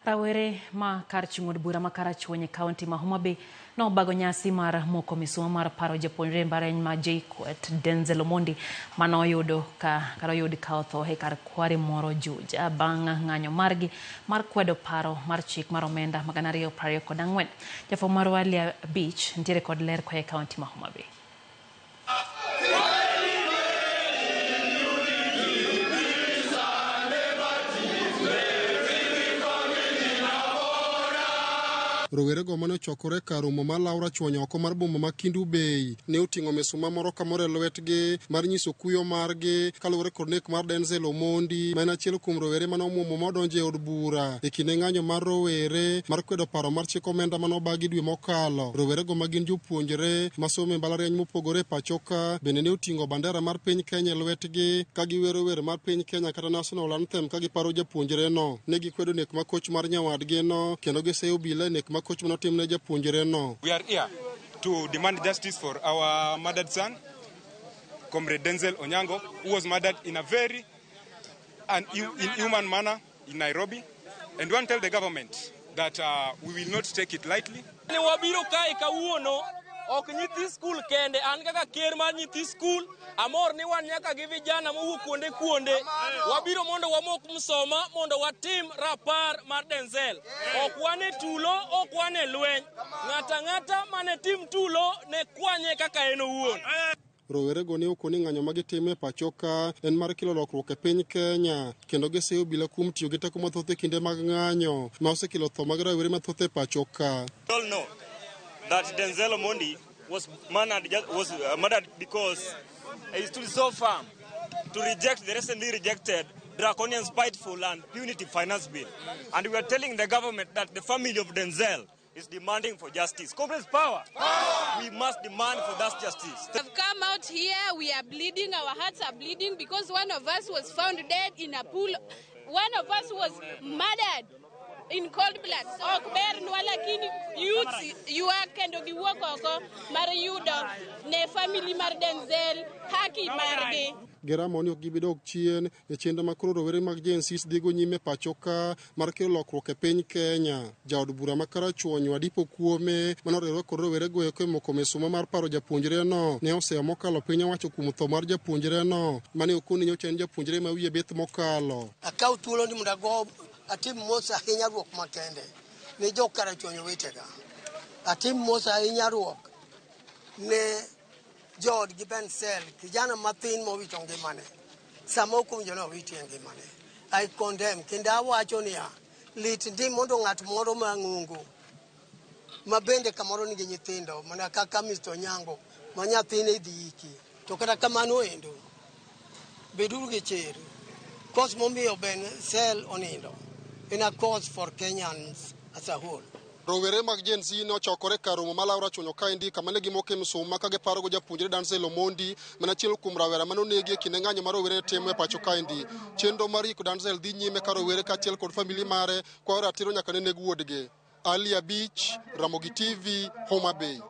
Rawere ma kar chung'od bura ma Karachuonyo e kaunti ma Homa Bay nobago nyasi mar moko misuma mar paro japuonjre mbalariany ma JKUAT Denzel Omondi manoyud ka otho e kar kware moro Juja bang' ng'anyo margi mar kwedo paro mar chik mar omenda 224. Jafwambo marwa Alia Beach nitiere kod ler koa e kaunti ma Homa Bay. Rowere go mane ochokore kar romo mar Laura Chuonyo oko mar boma ma Kendu Bay ne oting'o misuma moro kamoro e lwetgi mar nyiso kuyo margi kaluwore kod nek mar Denzel Omondi ma en achiel kuom rowere mane omuomo modonjo e od bura e kinde ng'anyo mar rowere mar kwedo paro mar chik omenda mane obagi dwe mokalo. Rowere go magin jopuonjre masomo e mbalariany mopogore e pachoka bende ne oting'o bandera mar piny Kenya e lwetgi ka giwero wer mar piny Kenya kata National Anthem ka giparo japuonjre no. Ne gikwedo nek ma koch mar nyawadgi no kendo giseyo obila nek we are here to demand justice for our murdered son, Comrade Denzel Onyango, who was murdered in a very inhuman manner in Nairobi. And we want to tell the government that we will not take it lightly. Ok nyithi school kende an kaka ker mar nyithi school amor ni wan nyaka gi vijana mowuok kuonde wabiro mondo wamok msoma mondo watim rapar mar Denzel. Ok wane tulo, ok wane lweny. Ng'ata mane tim tulo ne kwanye kaka en owuon. Rowere go ne okoni ng'anyo magitimo e pachoka en mar kelo lokruok e piny Kenya kendo giseyo obila kuom tiyo gi teko mathoth e kinde mag ng'anyo ma osekelo tho mag rowere mathoth e pachoka. That Denzel Omondi was murdered because he stood so firm to reject the recently rejected draconian, spiteful and punitive finance bill. And we are telling the government that the family of Denzel is demanding for justice. Communist power! We must demand for that justice. We've come out here, we are bleeding, our hearts are bleeding because one of us was found dead in a pool. One of us was murdered in cold blood. Okber nwalakini youth you are kendo giwuok oko mar yudo ne family mar Denzel haki margi. Geramoni ok gibidok chien e chenro makoro rowere mag JNCs dhigo nyime pachoka mar kelo lokruok e piny Kenya. Jaod bura ma Karachuonyo Adipo Kuome manoriwore kod rowere go eko e moko misuma mar paro japuonjre no ne oseyo mokalo piny owacho kuom tho mar japuonjre no mane okoni nyocha en japuonjre ma wiye beth mokalo. Akaw thuolo ni mondo ago atim mos ahinya ruok makende ne jo Karachuonyo wetega. Atim mos ahinya ruok ne George Gibensel, kijana mathin mowito ngimane. Samo kuom jona witi ngimane. I condemn kendo awacho niya lit ndi mondo ng'at moro mang'ungu mabende kamoro nigi nyithindo mana kaka Mr. Onyango ma nyathine dhi iki. To kata kamano endo beduru gi chir. Cause momiyo Denzel onindo in a cause for Kenyans as a whole. Rowere mag Gen Z ne ochokore kar romo ma Laura Chuonyo kaendi kama ne gimoke msuma ka giparo go japuonjre Denzel Omondi mana achiel kuom rawera mane onegi e kinde ng'anyo mar rowere timo e pacho kaendi. Chenro mar yiko Denzel dhi nyime ka rowere kaachiel kod famili mare kwayo ratiro nyaka ne neg wuodgi. Alia Beach, Ramogi TV, Homa Bay.